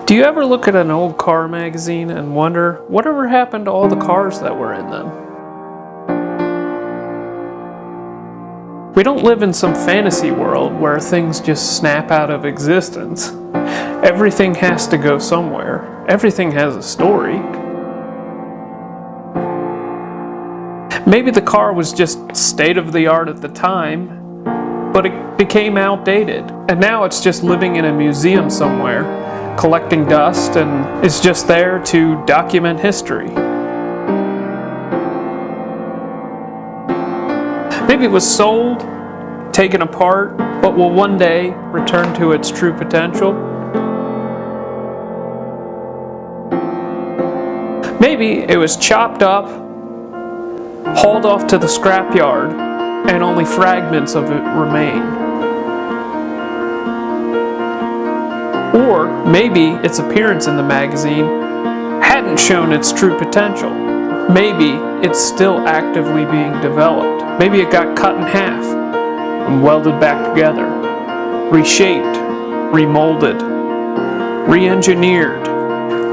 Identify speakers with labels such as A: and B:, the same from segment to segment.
A: Do you ever look at an old car magazine and wonder whatever happened to all the cars that were in them? We don't live in some fantasy world where things just snap out of existence. Everything has to go somewhere. Everything has a story. Maybe the car was just state of the art at the time, but it became outdated. And now it's just living in a museum somewhere, collecting dust, and is just there to document history. Maybe it was sold, taken apart, but will one day return to its true potential. Maybe it was chopped up, hauled off to the scrapyard, and only fragments of it remain. Or maybe its appearance in the magazine hadn't shown its true potential. Maybe it's still actively being developed. Maybe it got cut in half and welded back together, reshaped, remolded, re-engineered,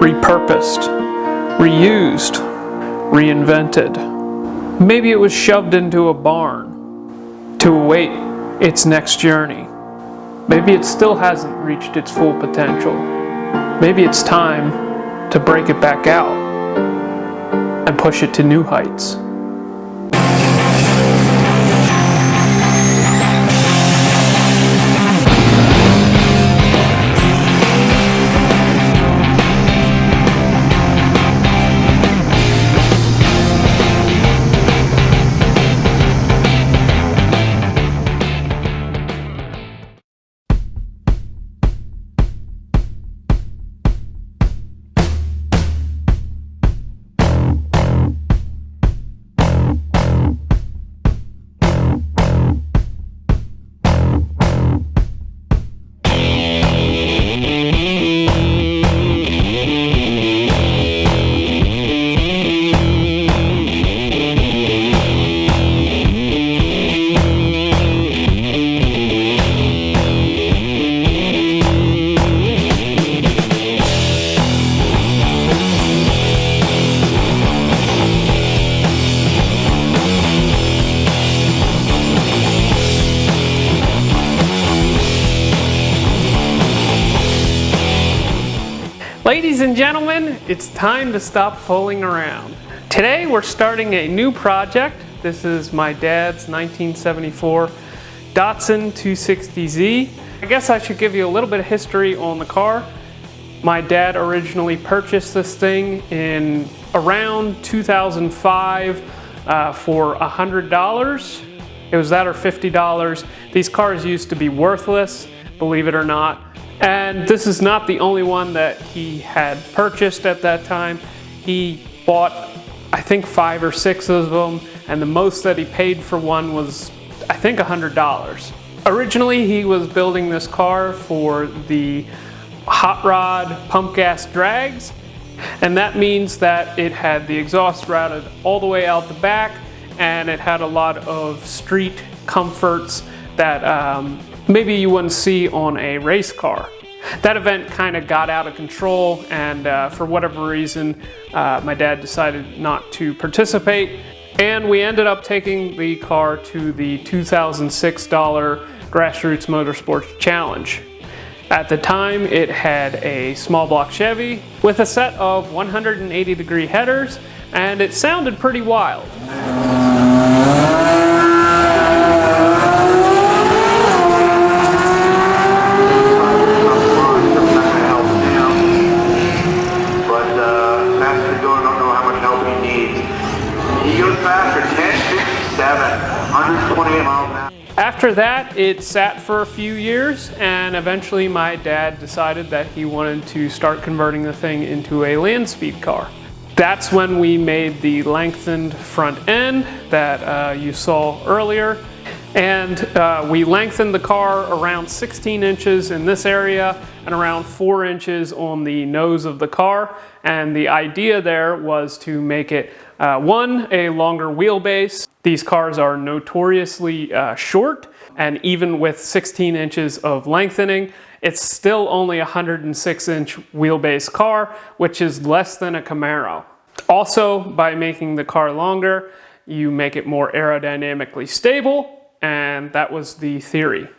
A: repurposed, reused, reinvented. Maybe it was shoved into a barn to await its next journey. Maybe it still hasn't reached its full potential. Maybe it's time to break it back out and push it to new heights. Ladies and gentlemen, it's time to stop fooling around. Today we're starting a new project. This is my dad's 1974 Datsun 260Z. I guess I should give you a little bit of history on the car. My dad originally purchased this thing in around 2005 for $100. It was that or $50. These cars used to be worthless, believe it or not. And this is not the only one that he had purchased at that time. He bought, I think, 5 or 6 of them, and the most that he paid for one was, I think, $100. Originally, he was building this car for the hot rod pump gas drags, and that means that it had the exhaust routed all the way out the back, and it had a lot of street comforts that maybe you wouldn't see on a race car. That event kind of got out of control, and for whatever reason, my dad decided not to participate, and we ended up taking the car to the $2,006 Grassroots Motorsports Challenge. At the time, it had a small block Chevy with a set of 180-degree headers, and it sounded pretty wild. After that, it sat for a few years, and eventually my dad decided that he wanted to start converting the thing into a land speed car. That's when we made the lengthened front end that you saw earlier, and we lengthened the car around 16 inches in this area and around 4 inches on the nose of the car, and the idea there was to make it one, a longer wheelbase. These cars are notoriously short, and even with 16 inches of lengthening, it's still only a 106-inch wheelbase car, which is less than a Camaro. Also, by making the car longer, you make it more aerodynamically stable, and that was the theory.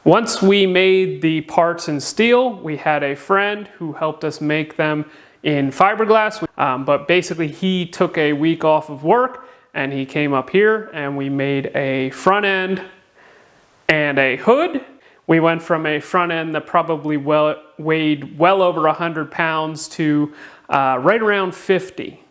A: Once we made the parts in steel, we had a friend who helped us make them in fiberglass, but basically he took a week off of work and he came up here and we made a front end and a hood. We went from a front end that probably weighed well over 100 pounds to right around 50.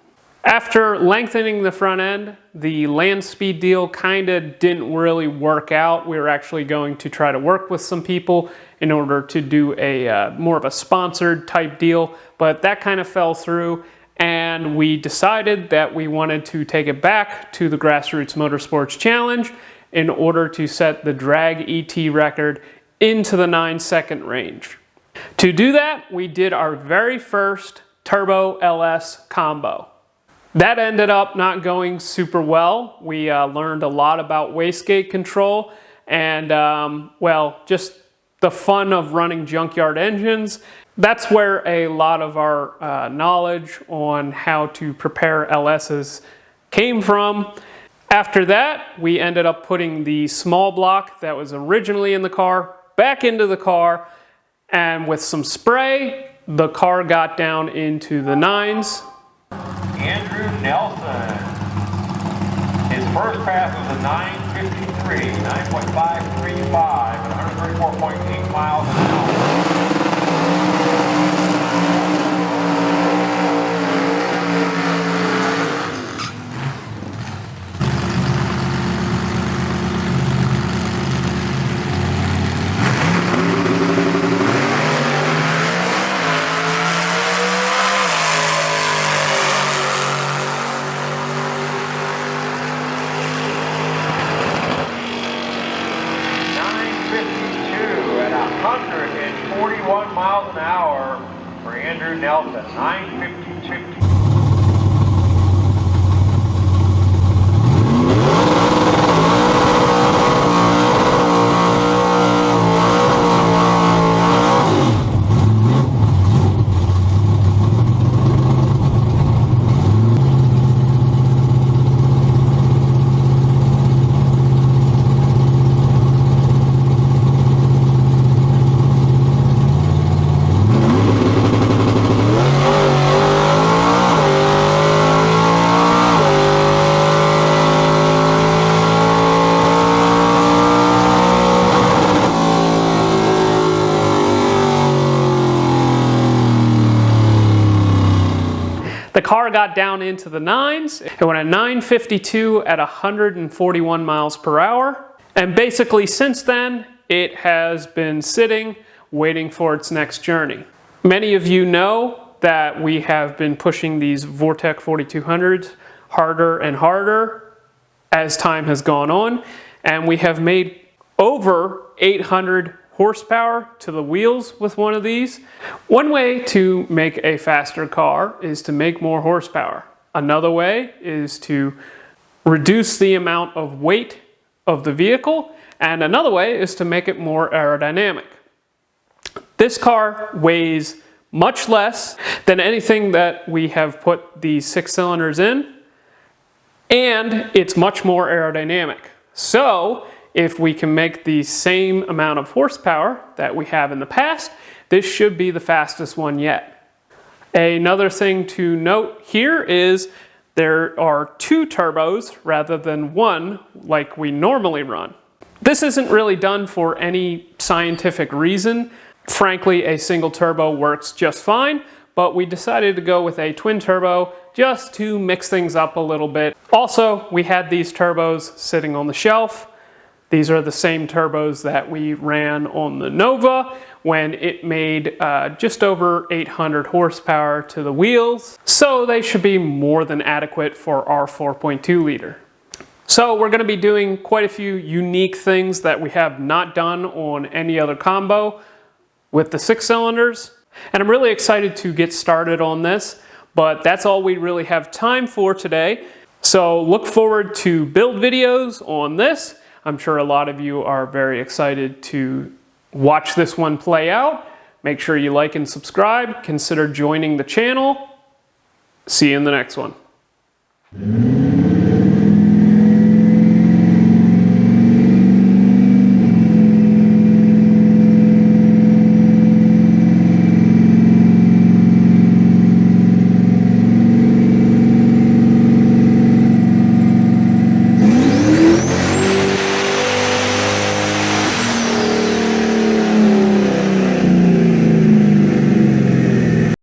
A: After lengthening the front end, the land speed deal kind of didn't really work out. We were actually going to try to work with some people in order to do a more of a sponsored type deal, but that kind of fell through, and we decided that we wanted to take it back to the Grassroots Motorsports Challenge in order to set the drag ET record into the 9-second range. To do that, we did our very first Turbo LS combo. That ended up not going super well. We learned a lot about wastegate control and, well, just the fun of running junkyard engines. That's where a lot of our knowledge on how to prepare LSs came from. After that, we ended up putting the small block that was originally in the car back into the car, and with some spray, the car got down into the 9s.
B: Andrew Nelson. His first pass was a 9:53, 9.535 at 134.8 miles an hour. Miles an hour for Andrew Nelson, 9:52.
A: The car got down into the 9s. It went at 9:52 at 141 miles per hour. And basically since then, it has been sitting, waiting for its next journey. Many of you know that we have been pushing these Vortec 4200s harder and harder as time has gone on. And we have made over 800 horsepower to the wheels with one of these. One way to make a faster car is to make more horsepower. Another way is to reduce the amount of weight of the vehicle, and another way is to make it more aerodynamic. This car weighs much less than anything that we have put the 6 cylinders in, and it's much more aerodynamic. So if we can make the same amount of horsepower that we have in the past, this should be the fastest one yet. Another thing to note here is there are 2 turbos rather than 1 like we normally run. This isn't really done for any scientific reason. Frankly, a single turbo works just fine, but we decided to go with a twin turbo just to mix things up a little bit. Also, we had these turbos sitting on the shelf. These are the same turbos that we ran on the Nova when it made just over 800 horsepower to the wheels. So they should be more than adequate for our 4.2 liter. So we're going to be doing quite a few unique things that we have not done on any other combo with the 6 cylinders. And I'm really excited to get started on this, but that's all we really have time for today. So look forward to build videos on this. I'm sure a lot of you are very excited to watch this one play out. Make sure you like and subscribe. Consider joining the channel. See you in the next one.